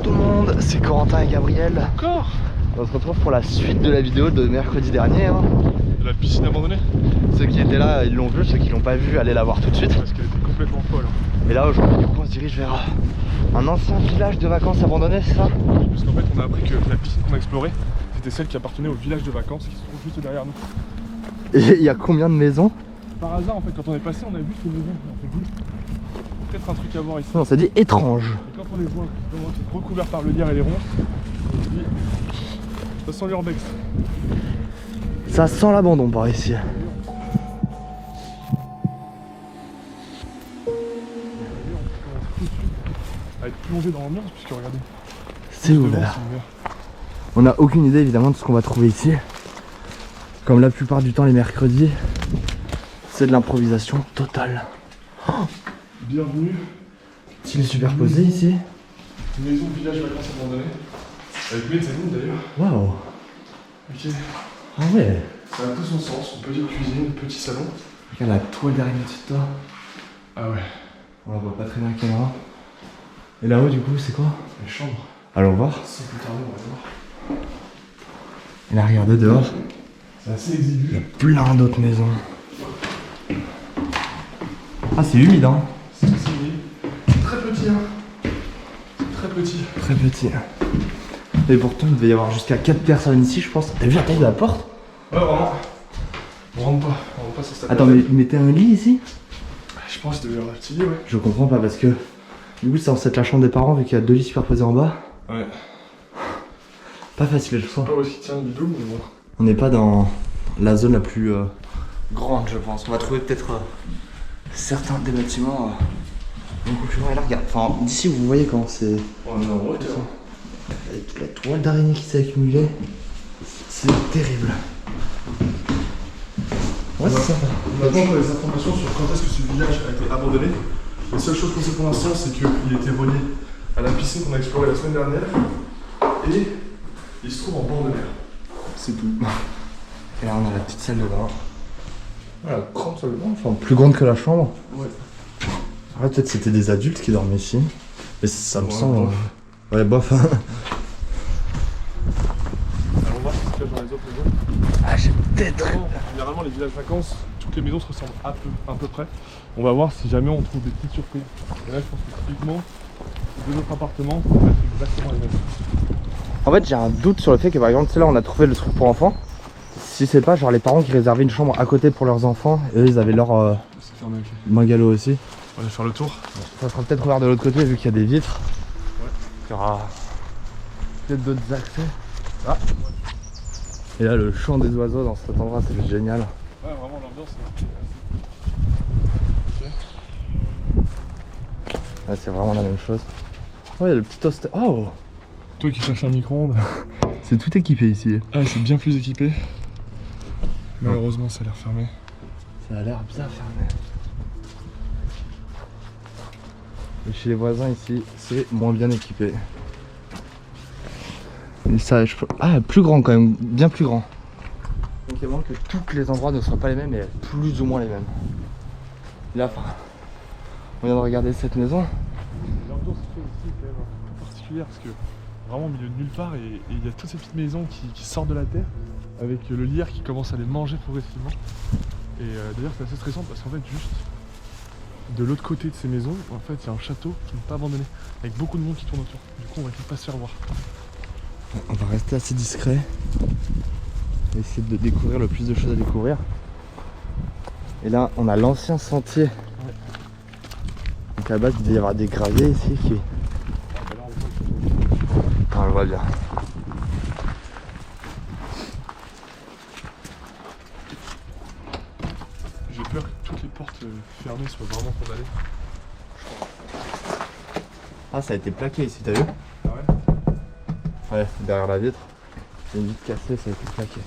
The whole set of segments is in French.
tout le monde, c'est Corentin et Gabriel. Encore? On se retrouve pour la suite de la vidéo de mercredi dernier. De la piscine abandonnée? Ceux qui étaient là, ils l'ont vu, ceux qui l'ont pas vu, allez la voir tout de suite. Parce qu'elle était complètement folle. Et là aujourd'hui, du coup, on se dirige vers un ancien village de vacances abandonné, c'est ça? Parce qu'en fait, on a appris que la piscine qu'on a explorée, c'était celle qui appartenait au village de vacances qui se trouve juste derrière nous. Et il y a combien de maisons? Par hasard, en fait, quand on est passé, on a vu ces maisons. On s'est dit, peut-être un truc à voir ici. On s'est dit étrange. Et quand on les voit recouverts par le lierre et les ronces, on se dit, ça sent l'urbex. Ça sent l'abandon par ici. À être plongé dans l'ambiance, puisque regardez. C'est ouvert. On n'a aucune idée évidemment de ce qu'on va trouver ici. Comme la plupart du temps les mercredis, c'est de l'improvisation totale. Bienvenue. Style superposé ici. Une maison de village vacances abandonnée. Avec mezzanine d'ailleurs. Waouh. Ok. Ah ouais. Ça a tout son sens. Une petite cuisine, un petit salon. Regarde la toile derrière de toi. Ah ouais. On la voit pas très bien à la caméra. Et là-haut du coup c'est quoi? Les chambres. Allons voir. Sans plus tarder, on va voir. Et là regardez dehors. C'est assez exigu. Il y a plein d'autres maisons. Ah c'est humide hein. C'est assez exigu. Très petit hein. Très petit. Très petit. Et pourtant il devait y avoir jusqu'à 4 personnes ici je pense. T'as vu la taille de la porte? Ouais vraiment. On rentre pas sur cette Attends mais ils mettaient un lit ici? Je pense qu'il devait y avoir un petit lit, ouais. Je comprends pas parce que du coup c'est censé être la chambre des parents vu qu'il y a 2 lits superposés en bas. Ouais. Pas facile je Je sais sens. pas où est-ce qu'il tient du double, mais bon. On n'est pas dans la zone la plus grande je pense. On va trouver peut-être certains des bâtiments beaucoup plus grands. Et là regarde, enfin d'ici vous voyez quand c'est... On est en hauteur. Avec toute la toile d'araignée qui s'est accumulée. C'est terrible. Ouais c'est sympa. Maintenant on a des informations sur quand est-ce que ce village a été abandonné. La seule chose qu'on sait pour l'instant c'est qu'il était relié à la piscine qu'on a explorée la semaine dernière. Et il se trouve en bord de mer. C'est tout. Et là on a la petite salle de bain. Voilà, grande salle de bain, enfin plus grande que la chambre. Ouais. Ouais, peut-être c'était des adultes qui dormaient ici. Mais ça me Ouais, semble. bof. Ouais, bof. Alors on va voir ce qu'il y a dans les autres maisons. Ah, j'ai peut-être. Généralement les villages vacances, toutes les maisons se ressemblent à peu près. On va voir si jamais on trouve des petites surprises. Et là je pense que typiquement, de notre appartement, ça va être exactement les mêmes. En fait, j'ai un doute sur le fait que par exemple, tu sais, là on a trouvé le truc pour enfants. Si c'est pas genre les parents qui réservaient une chambre à côté pour leurs enfants et eux ils avaient leur C'est fermé, ok. bungalow aussi. On va aller faire le tour. Ça sera peut-être ouvert de l'autre côté vu qu'il y a des vitres. Ouais. Il y aura peut-être d'autres accès. Ah. Et là, le chant des oiseaux dans cet endroit, c'est génial. Ouais, vraiment l'ambiance est... Ouais, c'est vraiment la même chose. Oh, il y a le petit toaster. Oh, Toi qui cherches un micro-ondes. c'est tout équipé ici. Ah, c'est bien plus équipé. Malheureusement, ça a l'air fermé. Ça a l'air bien fermé. Et chez les voisins ici, c'est moins bien équipé. Et ça, ah, plus grand quand même, bien plus grand. Donc il y a moins que tous les endroits ne soient pas les mêmes, mais plus ou moins les mêmes. Là, enfin, on vient de regarder cette maison. L'ambiance qu'il fait ici est quand même un peu particulière parce que vraiment au milieu de nulle part et il y a toutes ces petites maisons qui sortent de la terre avec le lierre qui commence à les manger progressivement. Et d'ailleurs c'est assez stressant parce qu'en fait juste de l'autre côté de ces maisons, en fait il y a un château qui n'est pas abandonné avec beaucoup de monde qui tourne autour. Du coup on va essayer de pas se faire voir. On va rester assez discret. On va essayer de découvrir le plus de choses à découvrir. Et là, on a l'ancien sentier. Ouais. Donc à la base, il devait y avoir des graviers ici qui... Ah, bah là, on voit Ah, on le voit bien. J'ai peur que toutes les portes fermées soient vraiment condamnées. Ah, ça a été plaqué ici, t'as vu? Ah ouais? Ouais, derrière la vitre. C'est une vitre cassée, ça a été plaqué.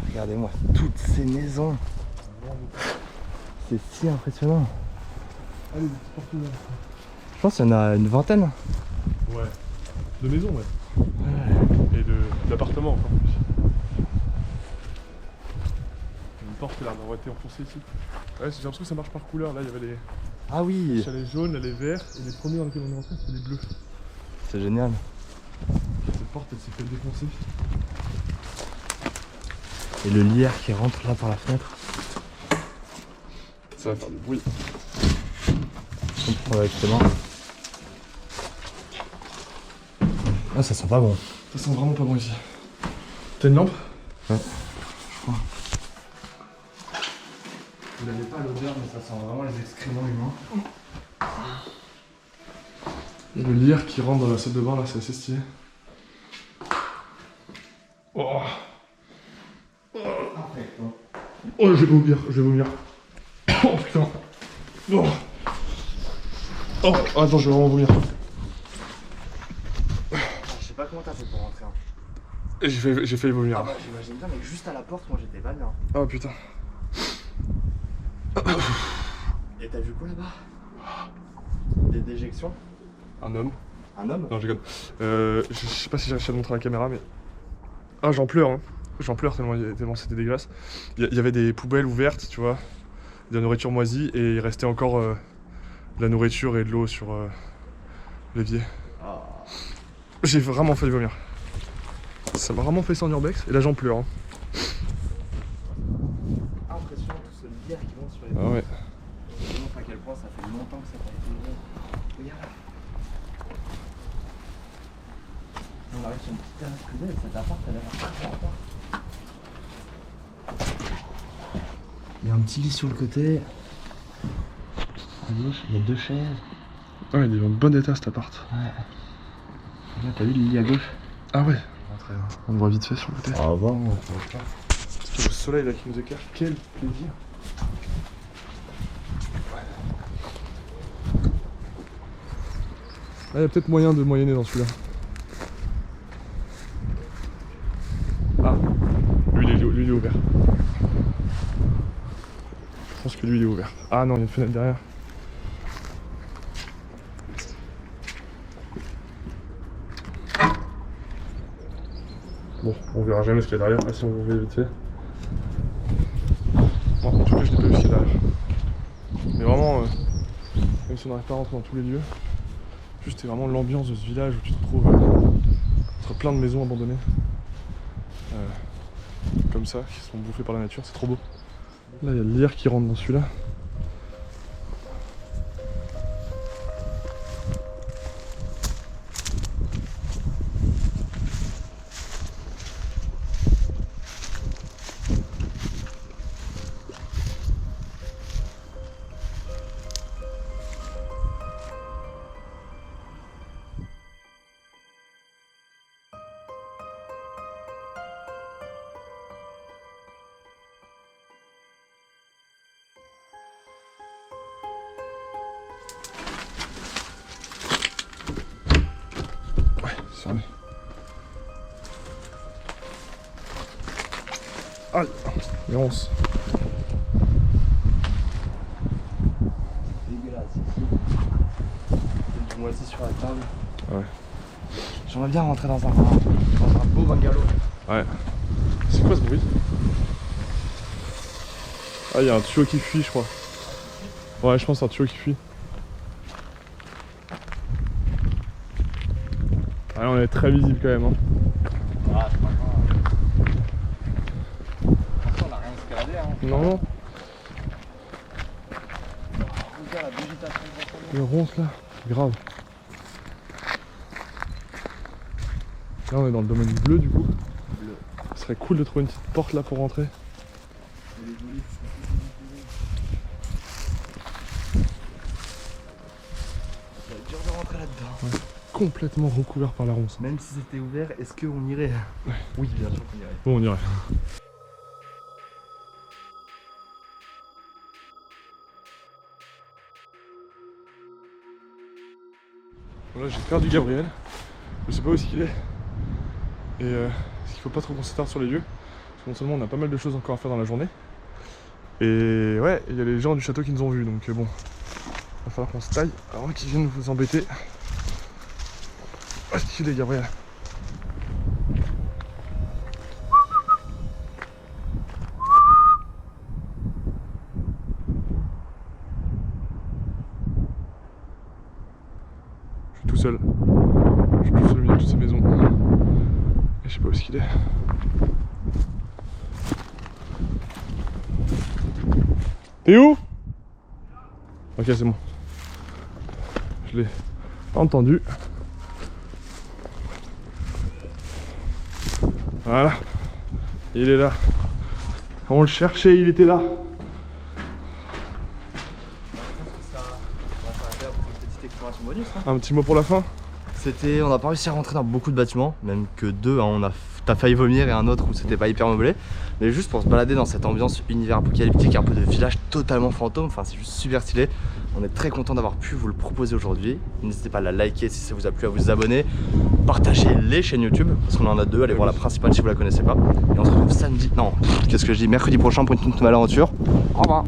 Regardez-moi toutes ces maisons. C'est si impressionnant. Allez, des petites portes ouvertes. Je pense qu'il y en a une vingtaine. Ouais. De maisons, ouais. Et d'appartements encore plus. Une porte porte qui a l'air d'avoir été enfoncée ici. Ouais, j'ai l'impression que ça marche par couleur. Là, il y avait les Ah oui. chalets jaunes, là, les verts, et les premiers dans lesquels on est rentré, c'était les bleus. C'est génial. Cette porte, elle s'est fait défoncer. Et le lierre qui rentre là par la fenêtre. Ça va faire du bruit. Je comprends avec tes mains. Ah, ça sent pas bon. Ça sent vraiment pas bon ici. T'as une lampe? Ouais, je crois. Vous n'avez pas l'odeur, mais ça sent vraiment les excréments humains. Il y a le lierre qui rentre dans la salle de bain là, c'est assez stylé. Oh, oh je vais vomir, je vais vomir. Oh putain. Oh, oh attends, je vais vraiment vomir. Je sais pas comment t'as fait pour rentrer. Hein. J'ai failli vomir. Ah bah j'imagine bien, mais juste à la porte, moi j'étais pas bien. Oh putain. Et t'as vu quoi là-bas? Des déjections? Un homme. Un homme? Non, je déconne. Je sais pas si j'ai réussi à le montrer à la caméra, mais. Ah, j'en pleure, hein. J'en pleure tellement c'était dégueulasse. Il y avait des poubelles ouvertes, tu vois, de la nourriture moisie, et il restait encore de la nourriture et de l'eau sur l'évier. Ah. J'ai vraiment failli vomir. Ça m'a vraiment fait ça en urbex, et là j'en pleure. Hein. Impressionnant tout ce lierre qui monte sur les Ah ouais. Je me montre à quel point ça fait longtemps que ça n'a pas été ouvert. Regarde là. On arrive sur une petite terrasse privée, cet appart a l'air très sympa. Il y a un petit lit sur le côté. À gauche, il y a 2 chaises. Ouais, il est en bon état cet appart. Ouais. Là, t'as vu le lit à gauche? Ah ouais. On le voit vite fait sur le côté. Ah bon, C'est le soleil là qui nous éclaire. Quel plaisir. Là, il y a peut-être moyen de moyenner dans celui-là. Ah, lui il est ouvert. Je pense que lui il est ouvert. Ah non, il y a une fenêtre derrière. Bon, on verra jamais ce qu'il y a derrière. Ah si, on va vite fait. Bon, en tout cas, je n'ai pas vu ce qu'il y a derrière. Mais vraiment, même si on n'arrive pas à rentrer dans tous les lieux, juste c'est vraiment l'ambiance de ce village où tu te trouves entre plein de maisons abandonnées. Comme ça, qui sont bouffées par la nature, c'est trop beau. Là, il y a le lierre qui rentre dans celui-là. Fermé. Aïe, les ronces. Dégueulasse ici. Il y a du moisi sur la table. Ouais. J'aimerais bien rentrer dans un beau bungalow. Ouais. C'est quoi ce bruit? Ah, il y a un tuyau qui fuit, je crois. Ouais, je pense que c'est un tuyau qui fuit. Ah, là, on est très visible quand même. Hein. Ah, c'est pas grave. Attention, on n'a rien escaladé. Hein. Non, Regarde la végétation. le ronce là, grave. Là, on est dans le domaine bleu du coup. Bleu. Ce serait cool de trouver une petite porte là pour rentrer. C'est dur de rentrer là-dedans. Ouais. Complètement recouvert par la ronce. Même si c'était ouvert, est-ce qu'on irait? Ouais. Oui, bien sûr qu'on irait. Bon, on irait. Bon, là, j'ai perdu Gabriel. Je sais pas où est-ce qu'il est. Et il faut pas trop qu'on s'attarde sur les lieux. Parce que non seulement on a pas mal de choses encore à faire dans la journée. Et ouais, il y a les gens du château qui nous ont vus. Donc bon, va falloir qu'on se taille avant qu'ils viennent nous embêter. Où est-ce qu'il est, Gabriel? seul. Je suis tout seul au milieu de toutes ces maisons. Et je sais pas où est-ce qu'il est. T'es où? Ok, c'est bon. Je l'ai entendu. Voilà. Il est là. On le cherchait, il était là. Un petit mot pour la fin. C'était, on n'a pas réussi à rentrer dans beaucoup de bâtiments, même que deux, hein, t'as failli vomir et un autre où c'était pas hyper meublé. Mais juste pour se balader dans cette ambiance univers apocalyptique, un peu de village totalement fantôme, enfin c'est juste super stylé. On est très content d'avoir pu vous le proposer aujourd'hui. N'hésitez pas à la liker si ça vous a plu, à vous abonner, partager les chaînes YouTube, parce qu'on en a deux, allez voir la principale si vous la connaissez pas. Et on se retrouve samedi, non, qu'est-ce que je dis, mercredi prochain pour une toute nouvelle aventure. Au revoir.